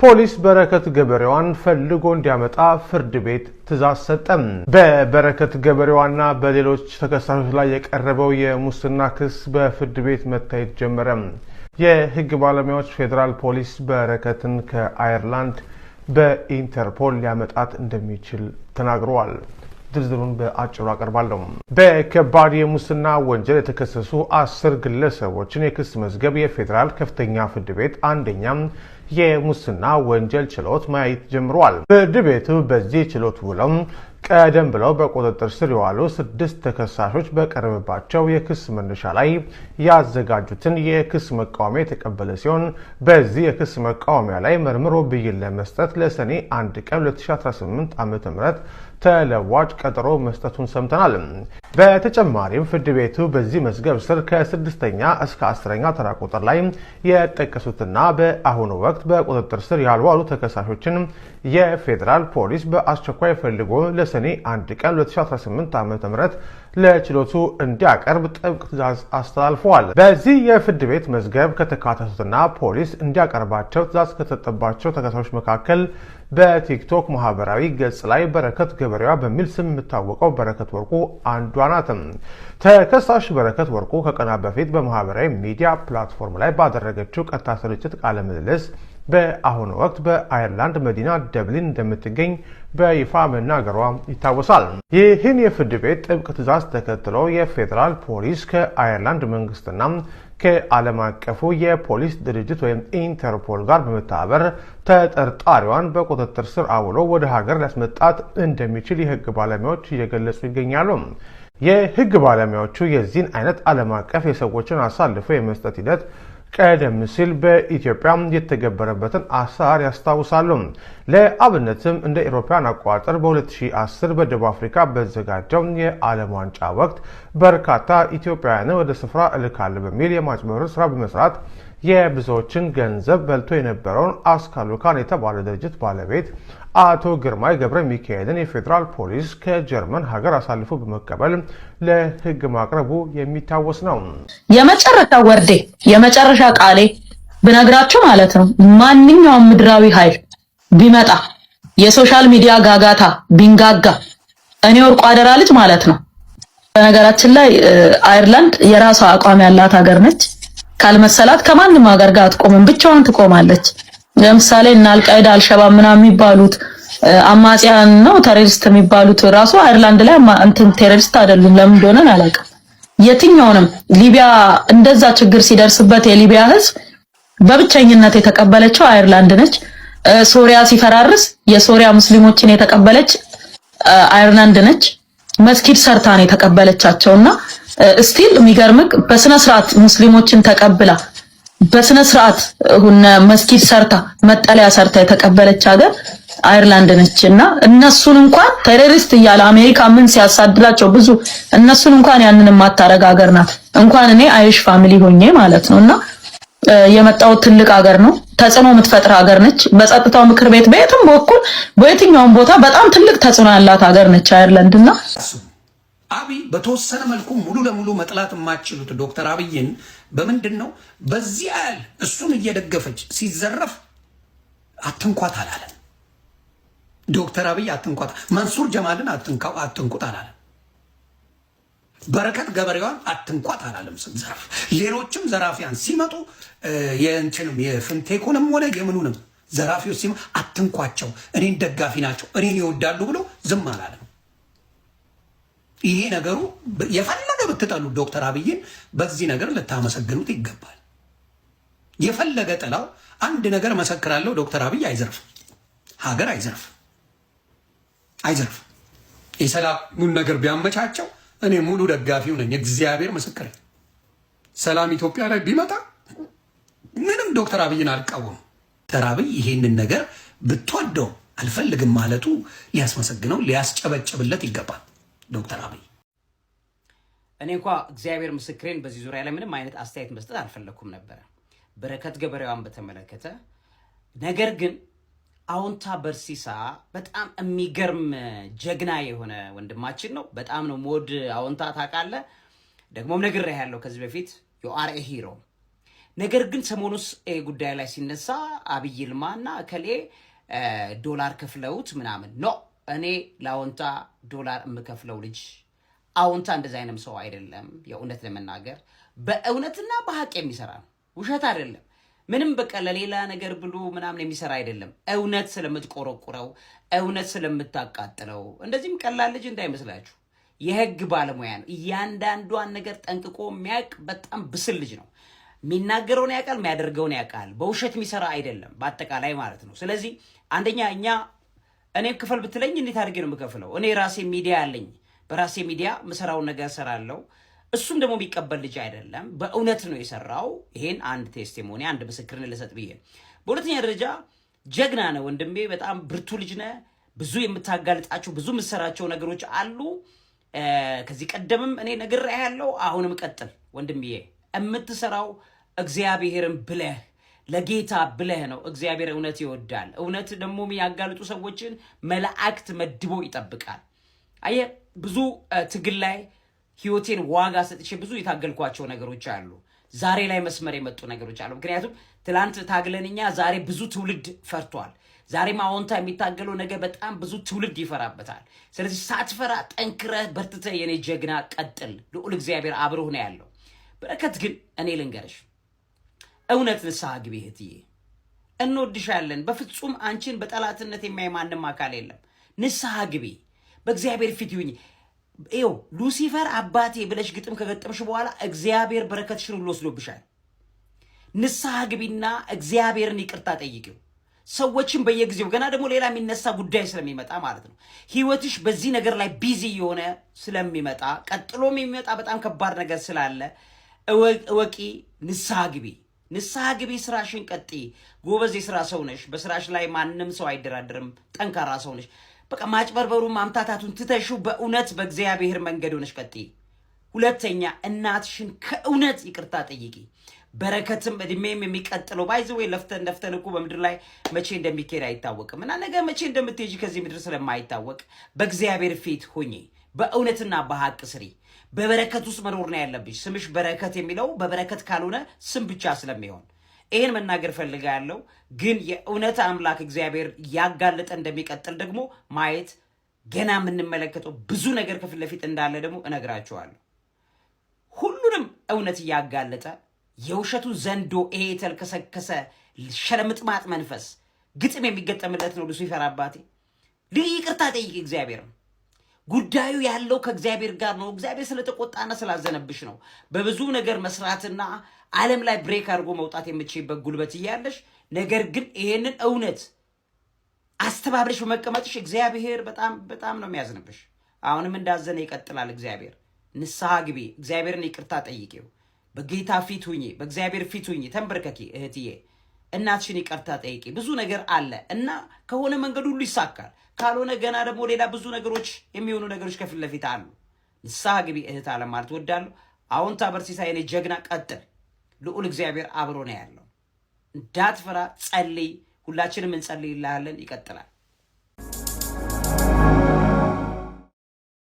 ፖሊስ በረከት ገበሬዋን ፈልጎ እንዲያመጣ ፍርድ ቤት ትዕዛዝ ሰጠ። በበረከት ገበሬዋና በሌሎች ተከሳሾች ላይ የቀረበው የሙስና ክስ በፍርድ ቤት መታየት ጀመረ። የህግ ባለሙያዎች ፌዴራል ፖሊስ በረከትን ከአየርላንድ በኢንተርፖል ሊያመጣት እንደሚችል ተናግረዋል። ዝርዝሩን በአጭሩ አቀርባለሁ። በከባድ የሙስና ወንጀል የተከሰሱ 10 ግለሰቦችን የክስ መዝገብ የፌዴራል ከፍተኛ ፍርድ ቤት አንደኛ የሙስና ወንጀል ችሎት ማየት ጀምሯል። ፍርድ ቤቱ በዚህ ችሎት ውለው ቀደም ብለው በቁጥጥር ስር የዋሉ 6 ተከሳሾች በቀረበባቸው የክስ መነሻ ላይ ያዘጋጁትን የክስ መቃወሚያ የተቀበለ ሲሆን በዚህ የክስ መቃወሚያ ላይ መርምሮ ብይን ለመስጠት ለሰኔ 1 ቀን 2018 ዓ.ም ተለዋጭ ቀጠሮ መስጠቱን ሰምተናል። በተጨማሪም ፍርድ ቤቱ በዚህ መዝገብ ስር ከ6ኛ እስከ 10ኛ ተራ ቁጥር ላይ የጠቀሱትና በአሁኑ ወቅት በቁጥጥር ስር ያልዋሉ ተከሳሾችን የፌዴራል ፖሊስ በአስቸኳይ ፈልጎ ለሰኔ 1 ቀን 2018 ዓ.ም ለችሎቱ እንዲያቀርብ ጥብቅ ትዕዛዝ አስተላልፈዋል። በዚህ የፍርድ ቤት መዝገብ ከተካተቱትና ፖሊስ እንዲያቀርባቸው ትዕዛዝ ከተሰጠባቸው ተከሳሾች መካከል በቲክቶክ ማህበራዊ ገጽ ላይ በረከት ገበሬዋ በሚል ስም የምታወቀው በረከት ወርቁ አንዷ ናት። ተከሳሽ በረከት ወርቁ ከቀናት በፊት በማህበራዊ ሚዲያ ፕላትፎርም ላይ ባደረገችው ቀጥታ ስርጭት ቃለ ምልልስ በአሁኑ ወቅት በአየርላንድ መዲና ደብሊን እንደምትገኝ በይፋ መናገሯ ይታወሳል። ይህን የፍርድ ቤት ጥብቅ ትዕዛዝ ተከትሎ የፌዴራል ፖሊስ ከአየርላንድ መንግስትና ከዓለም አቀፉ የፖሊስ ድርጅት ወይም ኢንተርፖል ጋር በመተባበር ተጠርጣሪዋን በቁጥጥር ስር አውሎ ወደ ሀገር ሊያስመጣት እንደሚችል የህግ ባለሙያዎች እየገለጹ ይገኛሉ። የህግ ባለሙያዎቹ የዚህን አይነት ዓለም አቀፍ የሰዎችን አሳልፎ የመስጠት ሂደት ቀደም ሲል በኢትዮጵያ የተገበረበትን አሰራር ያስታውሳሉ። ለአብነትም እንደ አውሮፓውያን አቆጣጠር በ2010 በደቡብ አፍሪካ በተዘጋጀው የዓለም ዋንጫ ወቅት በርካታ ኢትዮጵያውያን ወደ ስፍራ እልካለሁ በሚል የማጭበርበር ስራ በመስራት የብዙዎችን ገንዘብ በልቶ የነበረውን አስካሉካን የተባለ ድርጅት ባለቤት አቶ ግርማይ ገብረ ሚካኤልን የፌዴራል ፖሊስ ከጀርመን ሀገር አሳልፎ በመቀበል ለህግ ማቅረቡ የሚታወስ ነው። የመጨረሻ ወርዴ የመጨረሻ ቃሌ ብነግራችሁ ማለት ነው ማንኛውም ምድራዊ ኃይል ቢመጣ የሶሻል ሚዲያ ጋጋታ ቢንጋጋ እኔ ወርቁ አደራ ልጅ ማለት ነው። በነገራችን ላይ አየርላንድ የራሷ አቋም ያላት ሀገር ነች። ካልመሰላት ከማንም ሀገር ጋር አትቆምም፣ ብቻዋን ትቆማለች። ለምሳሌ እና አልቃይዳ አልሸባብ ምናምን የሚባሉት አማጺያን ነው ቴሮሪስት የሚባሉት ራሱ አየርላንድ ላይ እንትን ቴሮሪስት አይደሉም። ለምን እንደሆነ አላውቅም። የትኛውንም ሊቢያ እንደዛ ችግር ሲደርስበት የሊቢያ ህዝብ በብቸኝነት የተቀበለችው አየርላንድ ነች። ሶሪያ ሲፈራርስ የሶሪያ ሙስሊሞችን የተቀበለች አየርላንድ ነች። መስጊድ ሰርታ ነው የተቀበለቻቸውና ስቲል የሚገርምክ በስነ ስርዓት ሙስሊሞችን ተቀብላ በስነ ስርዓት መስጊድ ሰርታ መጠለያ ሰርታ የተቀበለች ሀገር አየርላንድ ነችና እነሱን እንኳን ቴሮሪስት እያለ አሜሪካ ምን ሲያሳድላቸው ብዙ እነሱን እንኳን ያንንም ማታረግ ሀገር ናት። እንኳን እኔ አይሽ ፋሚሊ ሆኜ ማለት ነውና የመጣው ትልቅ ሀገር ነው። ተጽዕኖ የምትፈጥር ሀገር ነች። በጸጥታው ምክር ቤት በየትም በኩል በየትኛውም ቦታ በጣም ትልቅ ተጽዕኖ ያላት ሀገር ነች አየርላንድና አብይ በተወሰነ መልኩ ሙሉ ለሙሉ መጥላት የማትችሉት ዶክተር አብይን በምንድነው በዚህ ያህል እሱን እየደገፈች ሲዘረፍ አትንኳት አላለም። ዶክተር አብይ አትንኳት፣ መንሱር ጀማልን አትንኩት አላለም። በረከት ገበሬዋን አትንኳት አላለም። ዘራፍ ሌሎችም ዘራፊያን ሲመጡ የእንችንም የፍንቴኩንም ሆነ የምኑንም ዘራፊዎች ሲመጡ አትንኳቸው፣ እኔን ደጋፊ ናቸው፣ እኔን ይወዳሉ ብሎ ዝም አላለም። ይሄ ነገሩ የፈለገ ብትጠሉ ዶክተር አብይን በዚህ ነገር ልታመሰግኑት ይገባል። የፈለገ ጥላው አንድ ነገር መሰክራለሁ፣ ዶክተር አብይ አይዘርፍ፣ ሀገር አይዘርፍ። የሰላሙን ነገር ቢያመቻቸው እኔ ሙሉ ደጋፊው ነኝ። እግዚአብሔር ምስክር። ሰላም ኢትዮጵያ ላይ ቢመጣ ምንም ዶክተር አብይን አልቃወም። ዶክተር አብይ ይሄንን ነገር ብትወደው አልፈልግም ማለቱ ሊያስመሰግነው ሊያስጨበጭብለት ይገባል። ዶክተር አብይ እኔ እግዚአብሔር ምስክሬን በዚህ ዙሪያ ላይ ምንም አይነት አስተያየት መስጠት አልፈለኩም ነበር በረከት ገበሬዋን በተመለከተ። ነገር ግን አውንታ በርሲሳ በጣም የሚገርም ጀግና የሆነ ወንድማችን ነው። በጣም ነው ሞድ አውንታ ታውቃለህ። ደግሞም ነግሬሃለሁ ከዚህ በፊት you are a hero። ነገር ግን ሰሞኑስ ጉዳይ ላይ ሲነሳ አብይ ይልማና እከሌ ዶላር ከፍለውት ምናምን ኖ እኔ ለአዎንታ ዶላር የምከፍለው ልጅ አዎንታ እንደዛ አይነም ሰው አይደለም። የእውነት ለመናገር በእውነትና በሐቅ የሚሰራ ነው፣ ውሸት አይደለም። ምንም በቃ ለሌላ ነገር ብሎ ምናምን የሚሰራ አይደለም። እውነት ስለምትቆረቁረው፣ እውነት ስለምታቃጥለው እንደዚህም ቀላል ልጅ እንዳይመስላችሁ። የህግ ባለሙያ ነው። እያንዳንዷን ነገር ጠንቅቆ የሚያውቅ በጣም ብስል ልጅ ነው። የሚናገረውን ያውቃል፣ የሚያደርገውን ያውቃል። በውሸት የሚሰራ አይደለም በአጠቃላይ ማለት ነው። ስለዚህ አንደኛ እኔ ክፈል ብትለኝ እንዴት አድርጌ ነው የምከፍለው? እኔ ራሴ ሚዲያ አለኝ። በራሴ ሚዲያ ምሰራውን ነገር ሰራለው። እሱም ደግሞ የሚቀበል ልጅ አይደለም። በእውነት ነው የሰራው። ይሄን አንድ ቴስቲሞኒ አንድ ምስክርን ልሰጥ ብዬ። በሁለተኛ ደረጃ ጀግና ነው ወንድሜ፣ በጣም ብርቱ ልጅ ነህ። ብዙ የምታጋልጣቸው ብዙ የምትሰራቸው ነገሮች አሉ። ከዚህ ቀደምም እኔ ነግሬሃለሁ፣ አሁንም ቀጥል ወንድምዬ። የምትሰራው እግዚአብሔርን ብለህ ለጌታ ብለህ ነው። እግዚአብሔር እውነት ይወዳል። እውነት ደግሞ የሚያጋልጡ ሰዎችን መላእክት መድቦ ይጠብቃል። አየህ ብዙ ትግል ላይ ህይወቴን ዋጋ ሰጥቼ ብዙ የታገልኳቸው ነገሮች አሉ። ዛሬ ላይ መስመር የመጡ ነገሮች አሉ። ምክንያቱም ትላንት ታግለንኛ ዛሬ ብዙ ትውልድ ፈርቷል። ዛሬም አዎንታ የሚታገለው ነገር በጣም ብዙ ትውልድ ይፈራበታል። ስለዚህ ሳትፈራ ጠንክረህ በርትተህ የኔ ጀግና ቀጥል። ልዑል እግዚአብሔር አብሮህ ነው ያለው። በረከት ግን እኔ ልንገርሽ፣ እውነት ንስሐ ግቢ እህትዬ። እንወድሻለን። በፍጹም አንቺን በጠላትነት የሚያይ ማንም አካል የለም። ንስሐ ግቢ፣ በእግዚአብሔር ፊት ይሁኝ። ይኸው ሉሲፈር አባቴ ብለሽ ግጥም ከገጠምሽ በኋላ እግዚአብሔር በረከትሽን ሁሉ ወስዶብሻል። ንስሐ ግቢና እግዚአብሔርን ይቅርታ ጠይቂው። ሰዎችን በየጊዜው ገና ደግሞ ሌላ የሚነሳ ጉዳይ ስለሚመጣ ማለት ነው። ህይወትሽ በዚህ ነገር ላይ ቢዚ የሆነ ስለሚመጣ ቀጥሎም የሚመጣ በጣም ከባድ ነገር ስላለ እወቂ። ንስሐ ግቢ፣ ንስሐ ግቢ። ስራሽን ቀጥይ። ጎበዝ የስራ ሰው ነሽ። በስራሽ ላይ ማንም ሰው አይደራደርም። ጠንካራ ሰው ነሽ። በቃ ማጭበርበሩ ማምታታቱን ትተሹ በእውነት በእግዚአብሔር መንገድ ሆነሽ ቀጥይ። ሁለተኛ እናትሽን ከእውነት ይቅርታ ጠይቂ። በረከትም እድሜም የሚቀጥለው ባይዘው ለፍተን እኮ በምድር ላይ መቼ እንደሚካሄድ አይታወቅም እና ነገ መቼ እንደምትሄጂ ከዚህ ምድር ስለማይታወቅ በእግዚአብሔር ፊት ሁኚ። በእውነትና በሐቅ ስሪ። በበረከት ውስጥ መኖር ነው ያለብሽ። ስምሽ በረከት የሚለው በበረከት ካልሆነ ስም ብቻ ስለሚሆን ይሄን መናገር ፈልጋለሁ። ግን የእውነት አምላክ እግዚአብሔር ያጋለጠ እንደሚቀጥል ደግሞ ማየት ገና የምንመለከተው ብዙ ነገር ከፊት ለፊት እንዳለ ደግሞ እነግራችኋለሁ። ሁሉንም እውነት እያጋለጠ የውሸቱን ዘንዶ ይሄ የተልከሰከሰ ሸለምጥማጥ መንፈስ ግጥም የሚገጠምለት ነው ሉሲፈር አባቴ። ይቅርታ ጠይቂ እግዚአብሔር። ጉዳዩ ያለው ከእግዚአብሔር ጋር ነው። እግዚአብሔር ስለተቆጣና ስላዘነብሽ ነው። በብዙ ነገር መስራትና ዓለም ላይ ብሬክ አድርጎ መውጣት የምትችይበት ጉልበት እያለሽ፣ ነገር ግን ይሄንን እውነት አስተባብረሽ በመቀመጥሽ እግዚአብሔር በጣም ነው የሚያዝንብሽ። አሁንም እንዳዘነ ይቀጥላል እግዚአብሔር። ንስሐ ግቢ፣ እግዚአብሔርን ይቅርታ ጠይቂው። በጌታ ፊት ሁኚ፣ በእግዚአብሔር ፊት ሁኚ፣ ተንበርከኪ እህትዬ። እናትሽን ይቅርታ ጠይቂ። ብዙ ነገር አለ እና ከሆነ መንገድ ሁሉ ይሳካል፣ ካልሆነ ገና ደግሞ ሌላ ብዙ ነገሮች የሚሆኑ ነገሮች ከፊት ለፊት አሉ። ንስሐ ግቢ እህት አለ ማለት ወዳለሁ። አዎንታ በርሲሳ የኔ ጀግና ቀጥል። ልዑል እግዚአብሔር አብሮ ነው ያለው። እንዳትፈራ፣ ጸልይ። ሁላችንም እንጸልይልሃለን። ይቀጥላል።